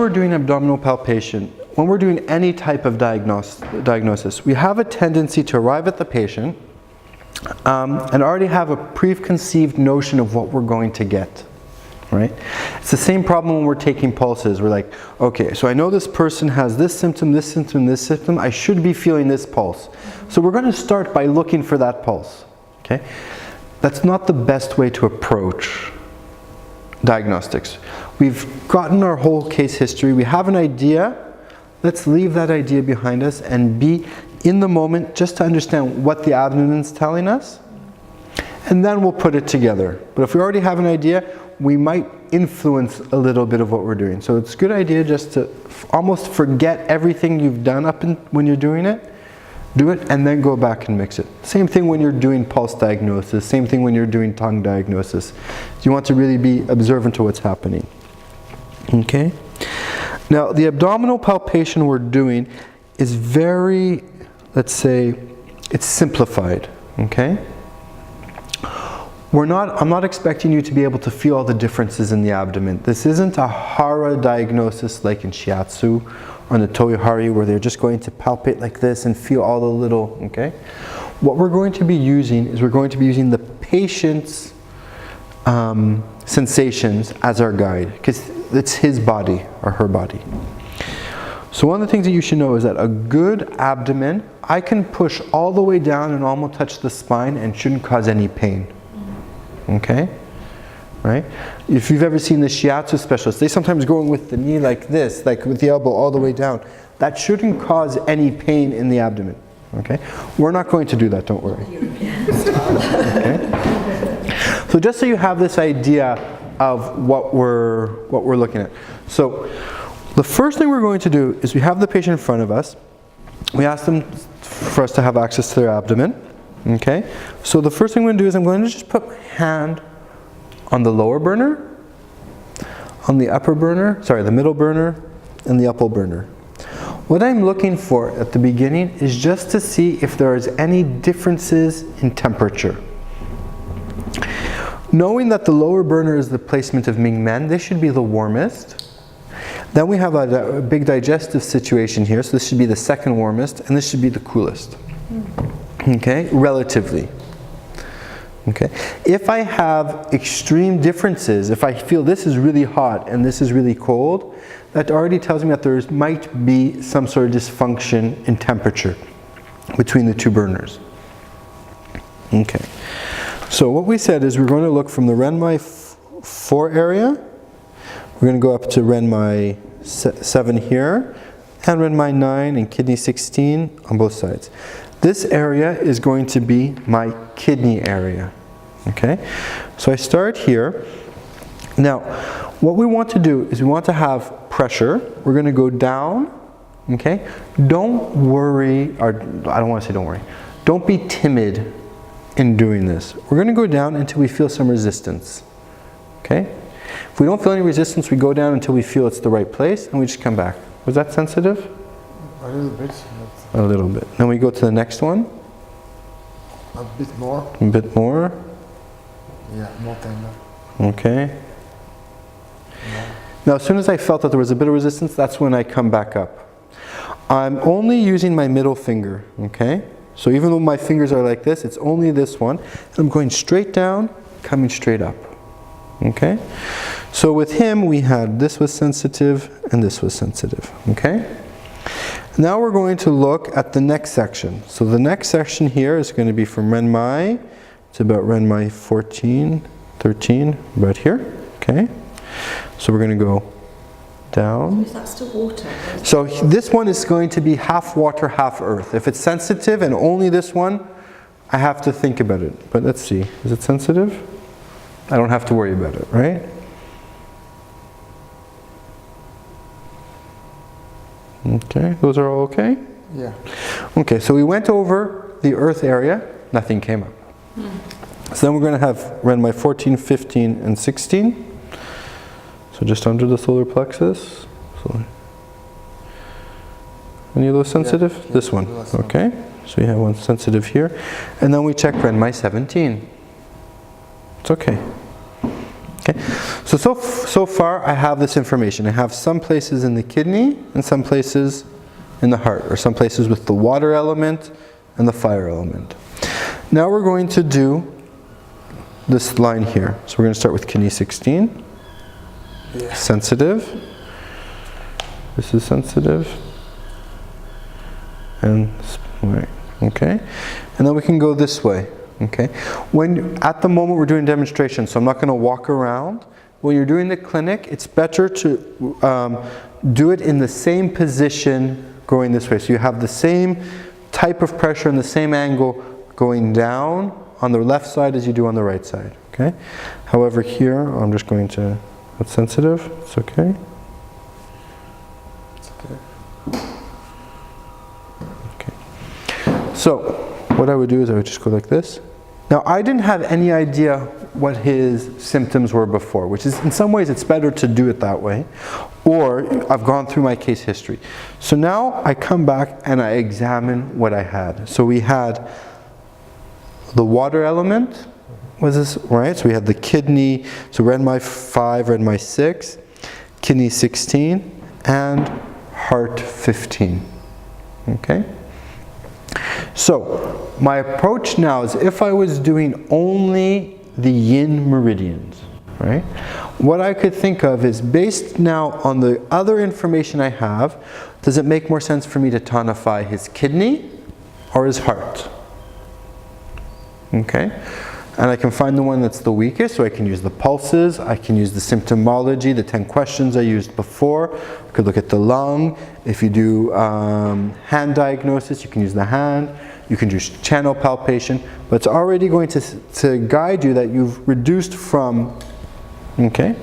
we're doing abdominal palpation, when we're doing any type of diagnosis, we have a tendency to arrive at the patient and already have a preconceived notion of what we're going to get, right? It's the same problem when we're taking pulses. We're like, okay, so I know this person has this symptom, this symptom, this symptom. I should be feeling this pulse. So we're going to start by looking for that pulse, okay? That's not the best way to approach diagnostics. We've gotten our whole case history. We have an idea. Let's leave that idea behind us and be in the moment just to understand what the abdomen's telling us, and then we'll put it together. But if we already have an idea, we might influence a little bit of what we're doing. So it's a good idea just to almost forget everything you've done when you're doing it, do it, and then go back and mix it. Same thing when you're doing pulse diagnosis, same thing when you're doing tongue diagnosis. You want to really be observant to what's happening. Okay? Now, the abdominal palpation we're doing is very, let's say, it's simplified, okay? I'm not expecting you to be able to feel all the differences in the abdomen. This isn't a hara diagnosis like in shiatsu or in the toyohari where they're just going to palpate like this and feel all the little, okay? What we're going to be using is we're going to be using the patient's sensations as our guide, because it's his body or her body. So one of the things that you should know is that a good abdomen, I can push all the way down and almost touch the spine and shouldn't cause any pain. Okay? Right? If you've ever seen the shiatsu specialists, they sometimes go in with the knee like this, like with the elbow all the way down. That shouldn't cause any pain in the abdomen. Okay? We're not going to do that, don't worry. Okay? So just so you have this idea of what we're looking at. So the first thing we're going to do is we have the patient in front of us. We ask them for us to have access to their abdomen. Okay? So the first thing I'm going to do is I'm going to just put my hand on the lower burner, on the upper burner, the middle burner, and the upper burner. What I'm looking for at the beginning is just to see if there is any differences in temperature. Knowing that the lower burner is the placement of Ming Men, this should be the warmest. Then we have a big digestive situation here, so this should be the second warmest, and this should be the coolest. Okay, relatively. Okay, if I have extreme differences, if I feel this is really hot and this is really cold, that already tells me that there might be some sort of dysfunction in temperature between the two burners. Okay, so what we said is we're going to look from the Renmai 4 area, we're going to go up to Renmai 7 here, and Renmai 9 and kidney 16 on both sides. This area is going to be my kidney area, okay? So I start here. Now, what we want to do is we want to have pressure. We're going to go down, okay? Don't worry, or I don't want to say don't worry. Don't be timid in doing this. We're going to go down until we feel some resistance, okay? If we don't feel any resistance, we go down until we feel it's the right place, and we just come back. Was that sensitive? A little bit. A little bit. Then we go to the next one. A bit more. A bit more. Yeah, more tender. Okay. Now, as soon as I felt that there was a bit of resistance, that's when I come back up. I'm only using my middle finger, okay? So even though my fingers are like this, it's only this one. And I'm going straight down, coming straight up. Okay? So with him, we had this was sensitive and this was sensitive. Okay? Now we're going to look at the next section. So the next section here is going to be from Renmai to about Renmai 14, 13, about here. Okay? So we're going to go down. Is that still water? So this one is going to be half water, half earth. If it's sensitive and only this one, I have to think about it. But let's see. Is it sensitive? I don't have to worry about it, right? Okay, those are all okay? Yeah. Okay, so we went over the earth area, nothing came up. So then we're going to have Renmai 14, 15, and 16. So just under the solar plexus. So any of those sensitive? Yeah, this one. Okay, so we have one sensitive here. And then we check Renmai 17. It's okay. Okay, so far I have this information. I have some places in the kidney and some places in the heart, or some places with the water element and the fire element. Now we're going to do this line here. So we're going to start with kidney 16. Yeah. Sensitive. This is sensitive. And okay. And then we can go this way. Okay. At the moment we're doing demonstration, so I'm not going to walk around. When you're doing the clinic, it's better to do it in the same position going this way. So you have the same type of pressure and the same angle going down on the left side as you do on the right side. Okay. However, here I'm just going to. That's sensitive. It's okay. It's okay. Okay. So what I would do is I would just go like this. Now I didn't have any idea what his symptoms were before, which is in some ways it's better to do it that way. Or I've gone through my case history. So now I come back and I examine what I had. So we had the water element, was this right? So we had the kidney, so red my 5, red my 6, kidney 16, and heart 15. Okay? So my approach now is if I was doing only the yin meridians, right? What I could think of is based now on the other information I have, does it make more sense for me to tonify his kidney or his heart? Okay? And I can find the one that's the weakest, so I can use the pulses, I can use the symptomology, the 10 questions I used before. I could look at the lung. If you do hand diagnosis, you can use the hand. You can use channel palpation, but it's already going to guide you that you've reduced from, okay?